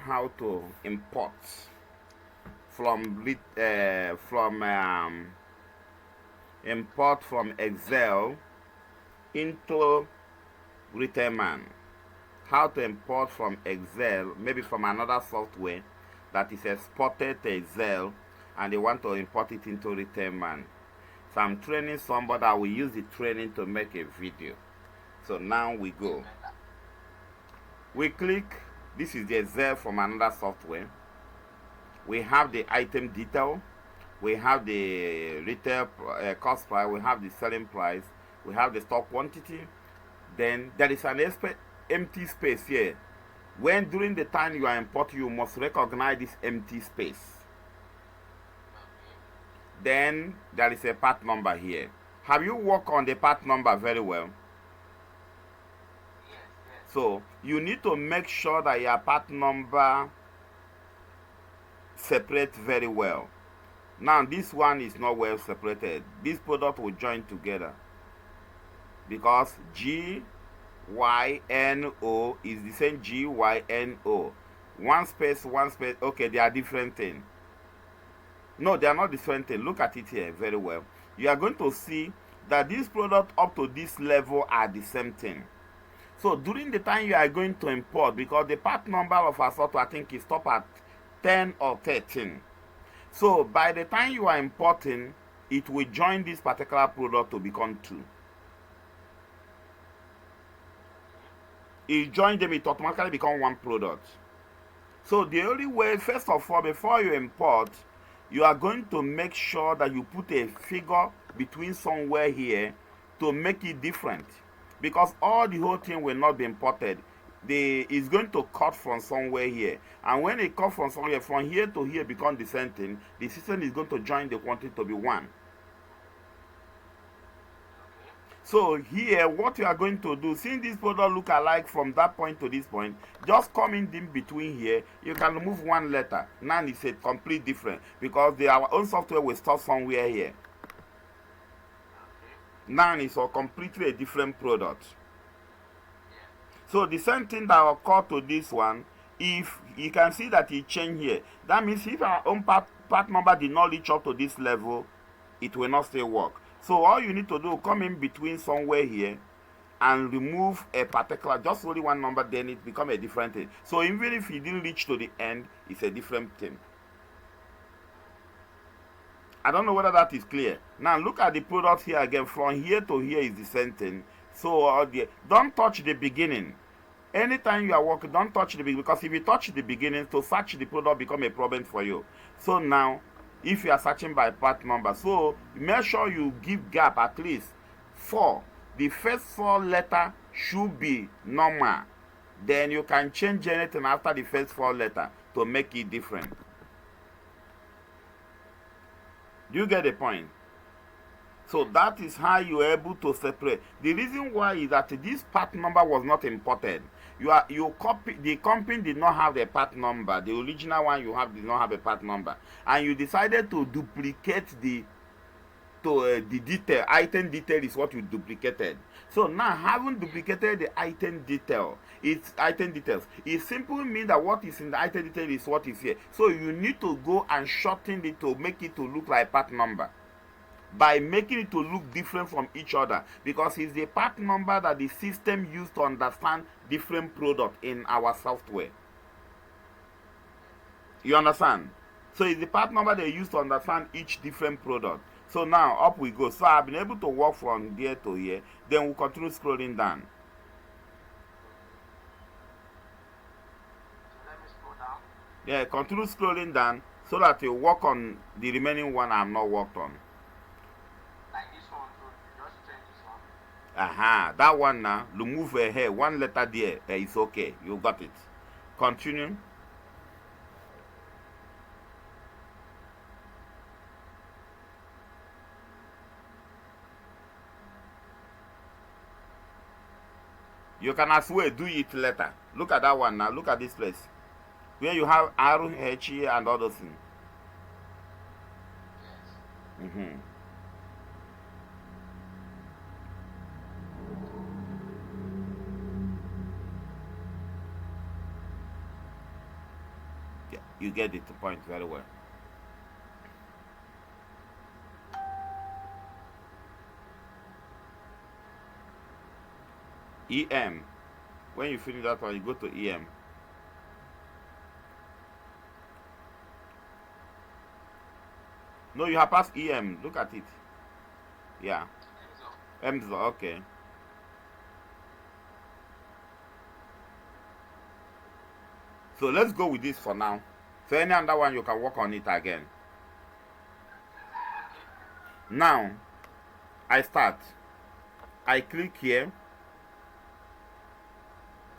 how to import from import from Excel into RetalMan. How to import from Excel, maybe from another software that is exported to Excel, and they want to import it into RetalMan. So I'm training somebody. I will use the training to make a video. So now we go. We click. This is the Excel from another software. We have the item detail. We have the retail cost price. We have the selling price. We have the stock quantity. Then there is an empty space here. When during the time you are importing, you must recognize this empty space. Then there is a part number here. Have you worked on the part number very well? Yes. So you need to make sure that your part number separates very well. Now this one is not well separated. This product will join together because GYNO is the same GYNO. One space. Okay, they are different things. No, they are not different things. Look at it here very well. You are going to see that this product up to this level are the same thing. So during the time you are going to import, because the part number of our software I think is stop at 10 or 13. So by the time you are importing, it will join this particular product to become 2. It joins them, it automatically becomes one product. So the only way, first of all, before you import, you are going to make sure that you put a figure between somewhere here to make it different, because all the whole thing will not be imported. It's going to cut from somewhere here, and when it cuts from somewhere, from here to here become the same thing, the system is going to join the quantity to be 1. So here, what you are going to do, since this product look alike from that point to this point, just come in between here. You can remove one letter. Now it's a complete different, because our own software will start somewhere here. Now it's a completely a different product. So the same thing that will occur to this one, if you can see that it changed here, that means if our own part number did not reach up to this level, it will not still work. So all you need to do, come in between somewhere here and remove a particular, just only one number, then it become a different thing. So even if you didn't reach to the end, it's a different thing. I don't know whether that is clear. Now look at the product here again. From here to here is the same thing. So don't touch the beginning. Anytime you are working, don't touch the beginning, because if you touch the beginning, to search the product become a problem for you. So now, if you are searching by part number, so make sure you give gap at least 4. The first 4 letters should be normal. Then you can change anything after the first 4 letters to make it different. Do you get the point? So that is how you are able to separate. The reason why is that this part number was not imported. You copy, the company did not have the part number. The original one you have did not have a part number, and you decided to duplicate the detail. Item detail is what you duplicated. So now, having duplicated the item details, it simply means that what is in the item detail is what is here. So you need to go and shorten it to make it to look like part number, by making it to look different from each other, because it's the part number that the system used to understand different products in our software. You understand? So it's the part number they use to understand each different product. So now up we go. So I've been able to walk from there to here. Then we'll continue scrolling down. So let me scroll down. Yeah, continue scrolling down so that you work on the remaining one I have not worked on. Like this one, so you just change this one. Aha, that one now, remove here, 1 letter there, it's okay, you got it. Continue. You can as well do it later. Look at that one now, look at this place, where you have RH and all those things. Yes. Yeah, you get the point very well. EM. When you finish that one, you go to EM. No, you have passed EM. Look at it. Yeah. EMSO. Okay. So let's go with this for now. So any other one, you can work on it again. Now, I start. I click here.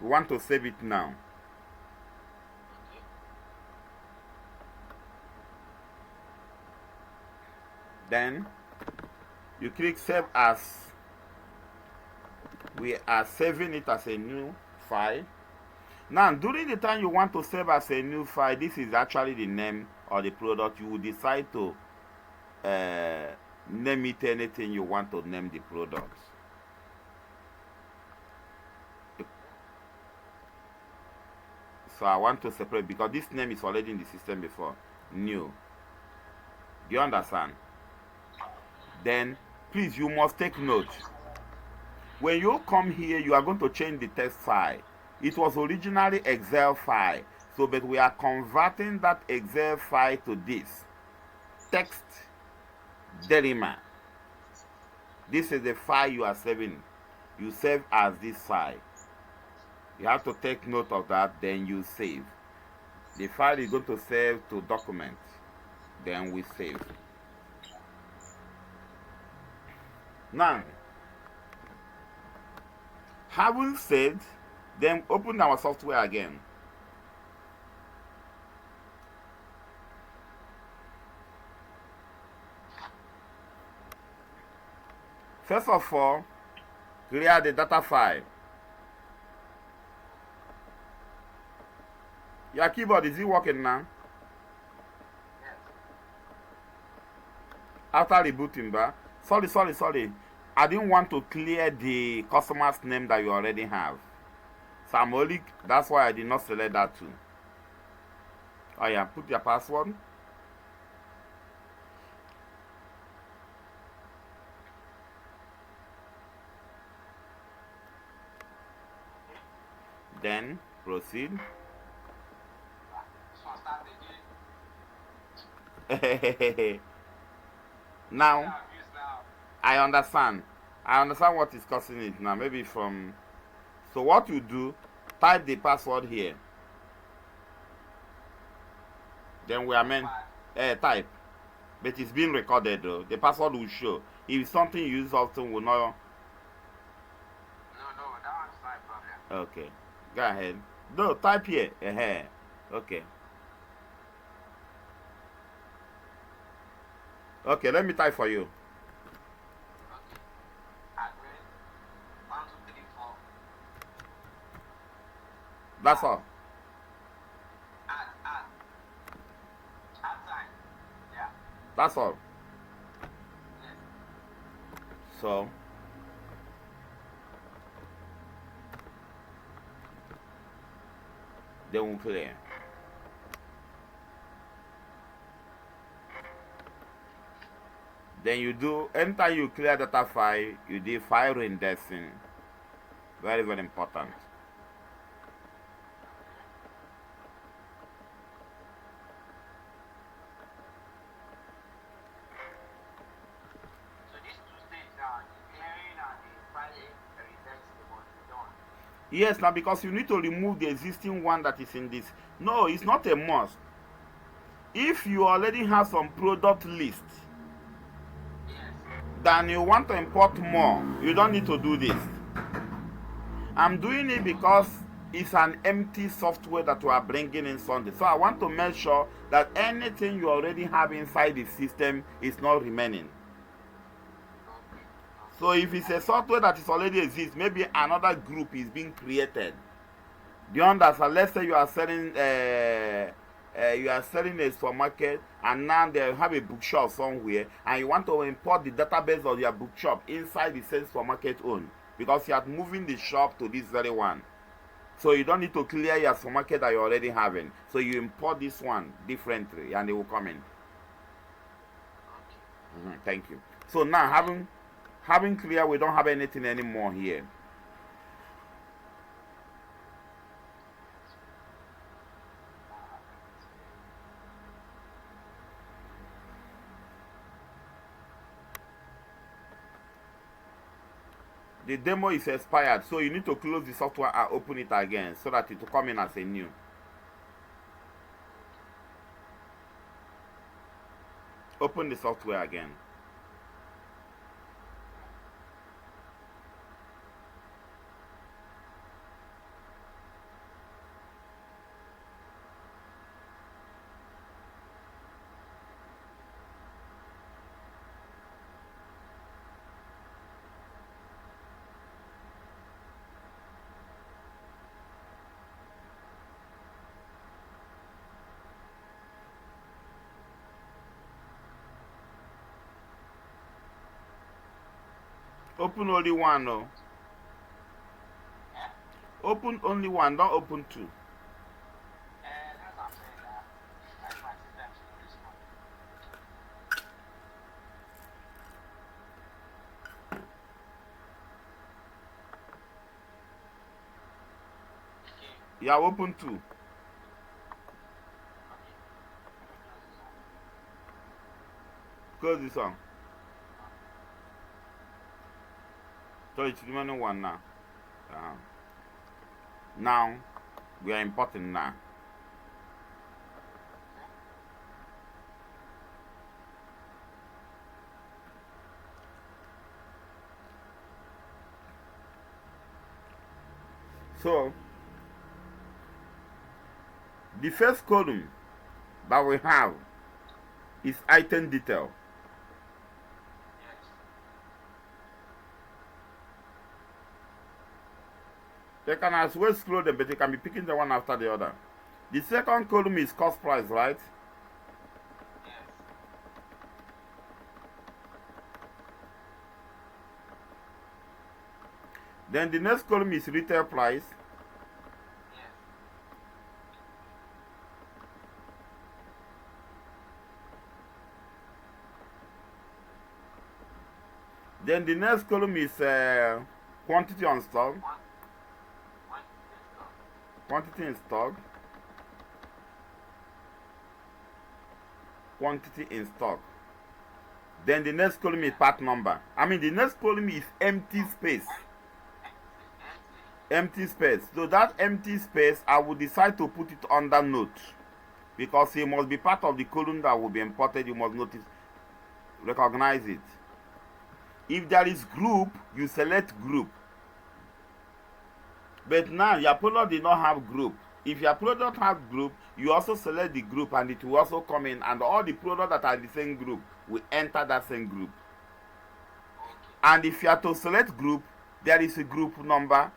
We want to save it now. Then you click save as. We are saving it as a new file. Now, during the time you want to save as a new file, this is actually the name of the product. You will decide to name it anything you want to name the product. So I want to separate because this name is already in the system before. New. Do you understand? Then, please, you must take note. When you come here, you are going to change the text file. It was originally Excel file. So, but we are converting that Excel file to this. Text Derima. This is the file you are saving. You save as this file. You have to take note of that, then you save. The file is going to save to document. Then we save. Now, having saved, then open our software again. First of all, clear the data file. Your keyboard, is it working now? Yes. After rebooting back. Sorry. I didn't want to clear the customer's name that you already have. So I'm only, that's why I did not select that too. Oh yeah, put your password. Then proceed. This one start again. Now, I understand what is causing it now. Maybe from. So what you do, type the password here. Then we are meant type, but it's being recorded though. The password will show. If something you use often will not. No, that one's not a problem. Okay, go ahead. No, type here. Okay. Okay, let me type for you. Address 1, 2, 3, 4. That's all. Add sign. Yeah. That's all. Yes. So. Then we'll clear. Then you do, anytime you clear data file, you do file indexing. Very, very important. So these two stages now, the clearing and the filing, the indexing, they must be done. Yes, now because you need to remove the existing one that is in this. No, it's not a must. If you already have some product list, then you want to import more, you don't need to do this. I'm doing it because it's an empty software that we are bringing in Sunday. So I want to make sure that anything you already have inside the system is not remaining. So if it's a software that is already exists, maybe another group is being created. Do you understand? Let's say you are selling a supermarket, and now they have a bookshop somewhere, and you want to import the database of your bookshop inside the same supermarket own, because you are moving the shop to this very one. So you don't need to clear your supermarket that you're already having. So you import this one differently and it will come in. Thank you. So now having clear, we don't have anything anymore here. The demo is expired, so you need to close the software and open it again so that it will come in as a new. Open the software again. Open only one, no. Open only one, don't open two. That's what I'm saying. That's my system to respond. Yeah, open two. Close this one. So it's remaining one now. Now we are importing now. So the first column that we have is item detail. They can as well scroll them, but they can be picking the one after the other. The second column is cost price, right? Yes. Then the next column is retail price. Yes. Then the next column is quantity on stock. Quantity in stock. Quantity in stock. Then the next column is part number. I mean, the next column is empty space. Empty space. So that empty space, I will decide to put it under note, because it must be part of the column that will be imported. You must recognize it. If there is group, you select group. But now your product did not have group. If your product has group, you also select the group and it will also come in, and all the products that are the same group will enter that same group. And if you are to select group, there is a group number,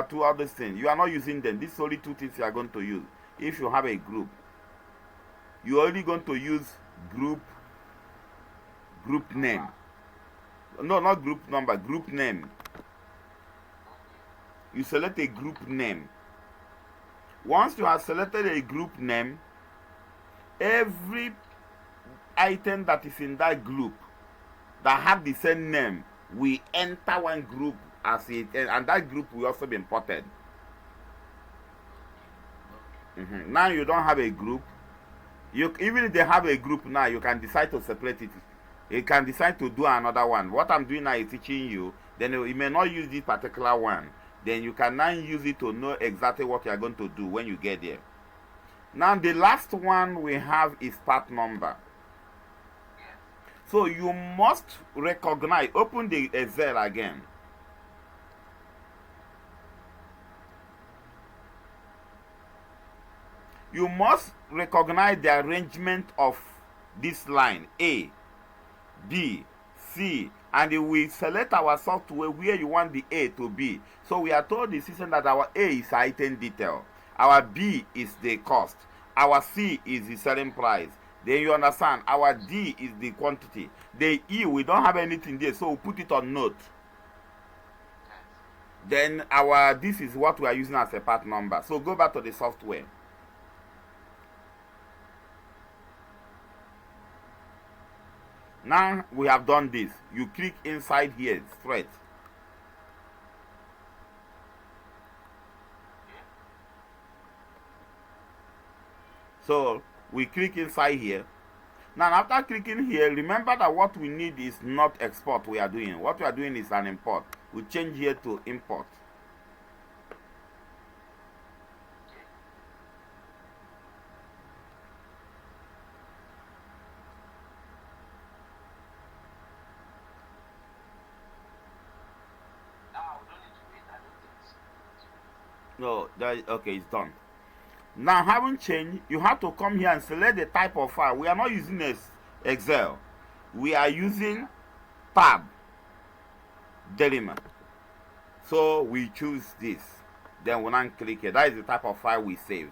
two other things. You are not using them. These are only two things you are going to use. If you have a group, you are only going to use group name. No, not group number, group name. You select a group name. Once you have selected a group name, every item that is in that group that have the same name will enter one group as it, and that group will also be imported. Now you don't have a group. Even if they have a group now, you can decide to separate it. You can decide to do another one. What I'm doing now is teaching you. Then you may not use this particular one. Then you can now use it to know exactly what you are going to do when you get there. Now the last one we have is part number. So you must recognize, open the Excel again. You must recognize the arrangement of this line A, B, C, and we select our software where you want the A to be. So we are told the system that our A is item detail, our B is the cost, our C is the selling price. Then you understand, our D is the quantity. The E, we don't have anything there, so we put it on note. Then this is what we are using as a part number. So go back to the software. Now we have done this. You click inside here straight. So we click inside here. Now after clicking here, remember that what we need is not export we are doing. What we are doing is an import. We change here to import. No, okay, it's done. Now, having changed, you have to come here and select the type of file. We are not using Excel. We are using tab element. So we choose this. Then we'll now click here. That is the type of file we save.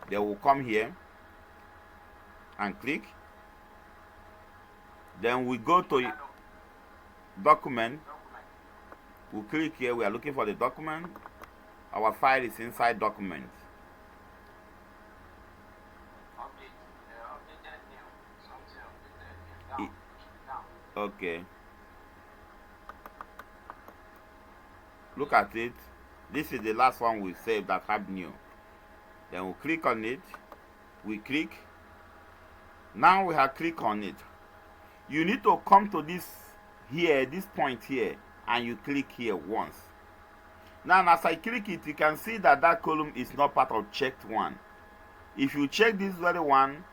Then we'll come here and click. Then we go to document. We'll click here. We are looking for the document. Our file is inside document. Okay. Look at it. This is the last one we saved that have new. Then we'll click on it. We click. Now we have clicked on it. You need to come to this here, this point here, and you click here once. Now as I click it, you can see that that column is not part of checked one. If you check this very one,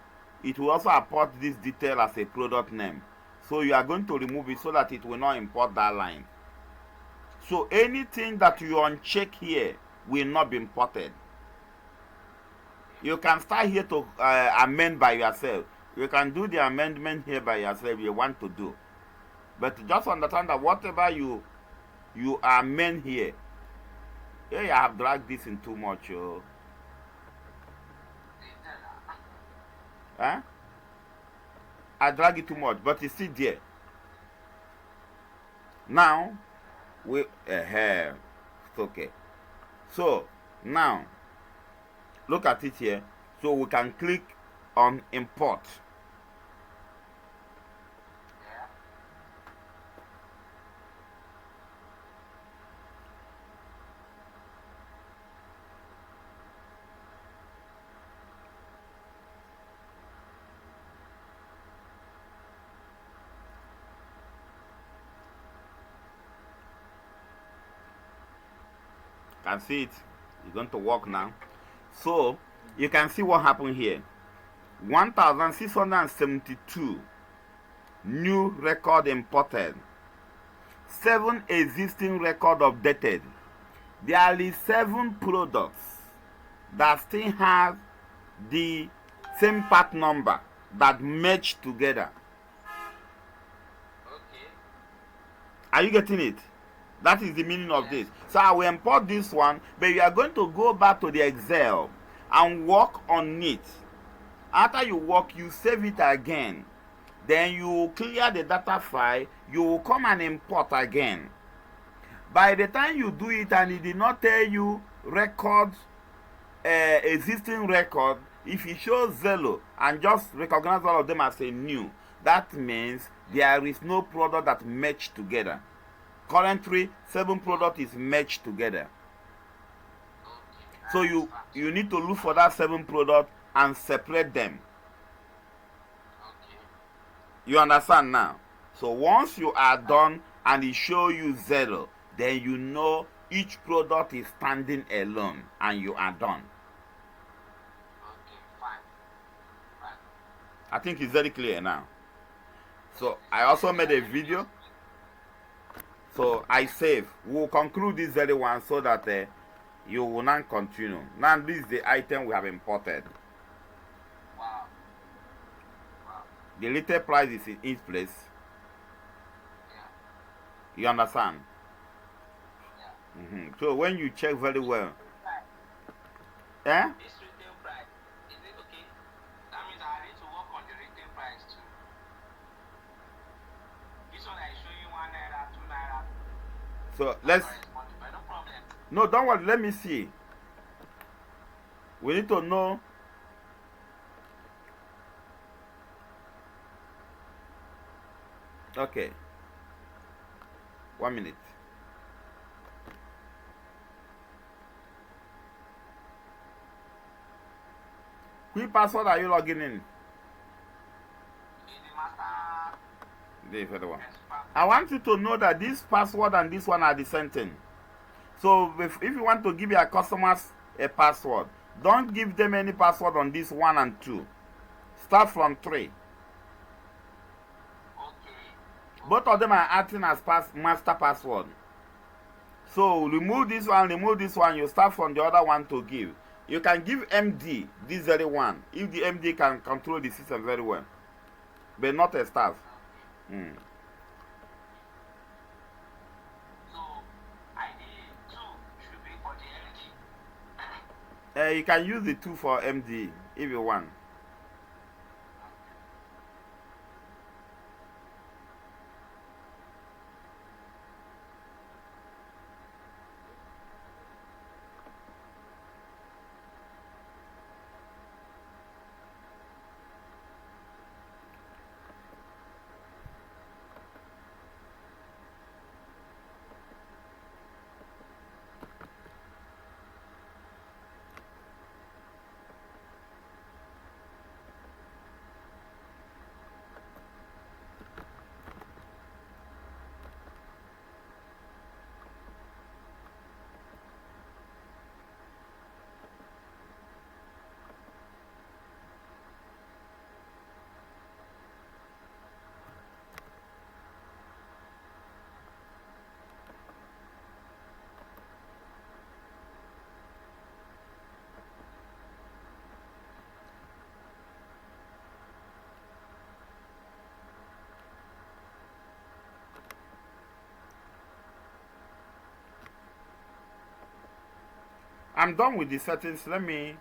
it will also import this detail as a product name. So you are going to remove it so that it will not import that line. So anything that you uncheck here will not be imported. You can start here to amend by yourself. You can do the amendment here by yourself if you want to do. But just understand that whatever you amend here, yeah, I have dragged this in too much. Huh? I drag it too much, but it's still there. Now, it's okay. So, now, look at it here. So, we can click on import. Can see it. It's going to work now. So you can see what happened here. 1672 new record imported, 7 existing record updated. There is 7 products that still have the same part number that match together. Okay. Are you getting it? That is the meaning of this. So I will import this one, but you are going to go back to the Excel and work on it. After you work, you save it again. Then you clear the data file, you will come and import again. By the time you do it and it did not tell you records, existing record, if it shows 0 and just recognize all of them as a new, that means there is no product that match together. Currently, 7 products is matched together. So you need to look for that 7 products and separate them. You understand now? So once you are done and it shows you 0, then you know each product is standing alone and you are done. Okay, fine. I think it's very clear now. So I also made a video. So I save. We'll conclude this very one so that you will not continue. Now this is the item we have imported. Wow. The little price is in each place. Yeah. You understand? Yeah. So when you check very well. This retail price, is it okay? That means I need to work on the retail price too. This one I show you 1 naira, 2 naira. So let's. But no problem. No, don't worry. Let me see. We need to know. Okay. 1 minute. Which password are you logging in? The other one. I want you to know that this password and this one are the same thing. So if you want to give your customers a password, don't give them any password on this 1 and 2. Start from 3. Okay. Both of them are acting as master password. So remove this one, you start from the other one to give. You can give MD this very one if the MD can control the system very well, but not a staff. So ID 2 should be for the MD. You can use the 2 for MD if you want. I'm done with the settings. Let me